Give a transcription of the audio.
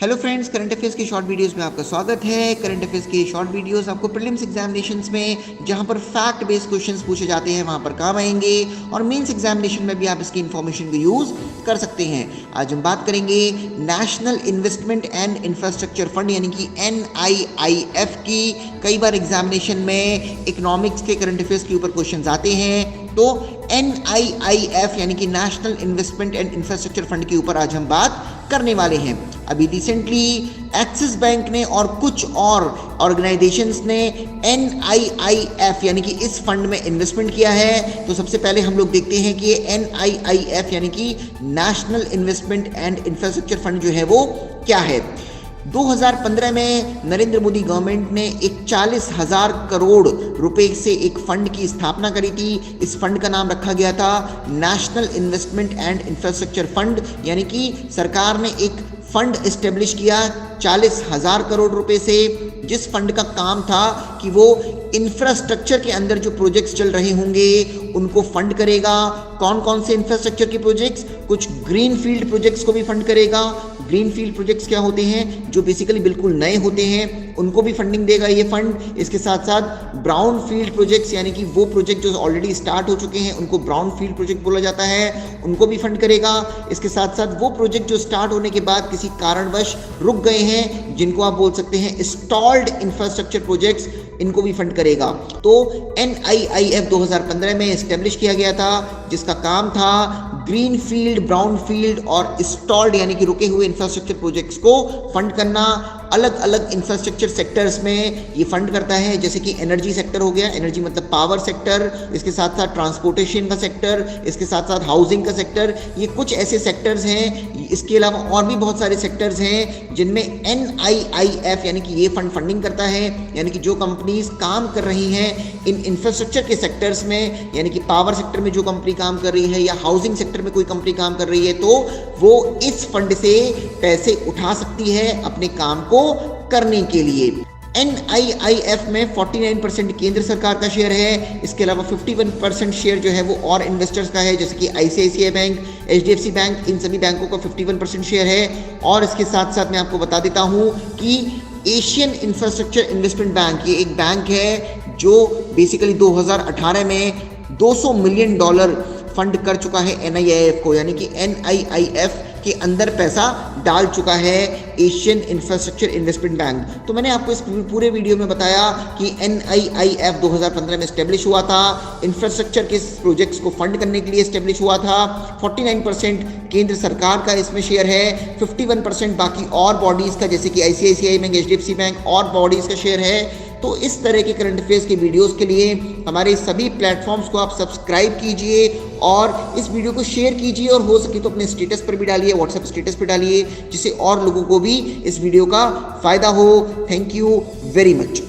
Hello friends, current affairs की short videos में आपका स्वागत है। करंट अफेयर्स की शॉर्ट वीडियोस आपको प्रीलिम्स एग्जामिनेशंस में जहां पर फैक्ट बेस्ड क्वेश्चंस पूछे जाते हैं वहां पर काम आएंगे और मेंस एग्जामिनेशन में भी आप इसकी इंफॉर्मेशन को यूज कर सकते हैं। आज हम बात करेंगे national investment and infrastructure fund यानी कि NIIF की। कई बार एग्जामिनेशन में इकोनॉमिक्स के करंट अफेयर्स के ऊपर क्वेश्चन आते हैं, तो NIIF यानी कि national investment and infrastructure fund के ऊपर आज हम बात करने वाले हैं। अभी रिसेंटली एक्सिस बैंक ने और कुछ और ऑर्गेनाइजेशंस ने NIIF यानी कि इस फंड में इन्वेस्टमेंट किया है। तो सबसे पहले हम लोग देखते हैं कि ये NIIF यानी कि national investment and infrastructure fund जो है वो क्या है। 2015 में नरेंद्र मोदी गवर्नमेंट ने एक 40,000 करोड़ रुपए से एक फंड की स्थापना करी थी। इस फंड का नाम रखा गया था national investment and infrastructure fund, यानी कि सरकार ने एक फंड एस्टेब्लिश किया 40,000 करोड़ रुपए से, जिस फंड का काम था कि वो इंफ्रास्ट्रक्चर के अंदर जो प्रोजेक्ट्स चल रहे होंगे उनको फंड करेगा। कौन कौन से इंफ्रास्ट्रक्चर के प्रोजेक्ट्स? कुछ ग्रीन फील्ड प्रोजेक्ट्स को भी फंड करेगा। ग्रीन फील्ड प्रोजेक्ट्स क्या होते हैं? जो बेसिकली बिल्कुल नए होते हैं, उनको भी फंडिंग देगा ये फंड। इसके साथ साथ ब्राउन फील्ड प्रोजेक्ट्स यानी कि वो प्रोजेक्ट जो ऑलरेडी स्टार्ट हो चुके हैं उनको ब्राउन फील्ड प्रोजेक्ट बोला जाता है, उनको भी फंड करेगा। इसके साथ साथ वो प्रोजेक्ट जो स्टार्ट होने के बाद किसी कारणवश रुक गए हैं, जिनको आप बोल सकते हैं स्टॉल्ड इंफ्रास्ट्रक्चर प्रोजेक्ट्स, इनको भी फंड करेगा। तो NIIF 2015 में एस्टेब्लिश किया गया था, जिसका काम था ग्रीन फील्ड, ब्राउन फील्ड और स्टॉल्ड यानी कि रुके हुए इंफ्रास्ट्रक्चर प्रोजेक्ट्स को फंड करना। अलग अलग इंफ्रास्ट्रक्चर सेक्टर्स में ये फंड करता है, जैसे कि एनर्जी सेक्टर हो गया, एनर्जी मतलब पावर सेक्टर, इसके साथ साथ ट्रांसपोर्टेशन का सेक्टर, इसके साथ साथ हाउसिंग का सेक्टर। ये कुछ ऐसे सेक्टर्स हैं। इसके अलावा और भी बहुत सारे सेक्टर्स हैं जिनमें NIIF यानी कि ये फंड फंडिंग करता है। यानी कि जो कंपनीज काम कर रही हैं इन इंफ्रास्ट्रक्चर के सेक्टर्स में, यानी कि पावर सेक्टर में जो कंपनी काम कर रही है या हाउसिंग सेक्टर में कोई कंपनी काम कर रही है, तो वो इस फंड से पैसे उठा सकती है अपने काम को करने के लिए। NIIF में 49% केंद्र सरकार का शेयर है। इसके अलावा 51% शेयर जो है वो और इन्वेस्टर्स का है, जैसे कि ICICI बैंक, HDFC बैंक, इन सभी बैंकों का 51% शेयर है। और इसके साथ साथ मैं आपको बता देता हूँ कि एशियन इंफ्रास्ट्रक्चर इन्वेस्टमेंट बैंक, ये एक बैंक है जो बेसिकली 2018 में $200 मिलियन फंड कर चुका है NIIF को, यानी कि NIIF के अंदर पैसा डाल चुका है एशियन इंफ्रास्ट्रक्चर इन्वेस्टमेंट बैंक। तो मैंने आपको इस पूरे वीडियो में बताया कि NIIF 2015 में स्टेब्लिश हुआ था, इंफ्रास्ट्रक्चर के प्रोजेक्ट्स को फंड करने के लिए स्टेब्लिश हुआ था। 49% केंद्र सरकार का इसमें शेयर है, 51% बाकी और बॉडीज़ का, जैसे कि ICICI बैंक, HDFC बैंक और बॉडीज़ का शेयर है। तो इस तरह के करंट अफेयर्स के वीडियोस के लिए हमारे सभी प्लेटफॉर्म्स को आप सब्सक्राइब कीजिए और इस वीडियो को शेयर कीजिए, और हो सके तो अपने स्टेटस पर भी डालिए, व्हाट्सएप स्टेटस पर डालिए, जिससे और लोगों को भी इस वीडियो का फ़ायदा हो। Thank you very much.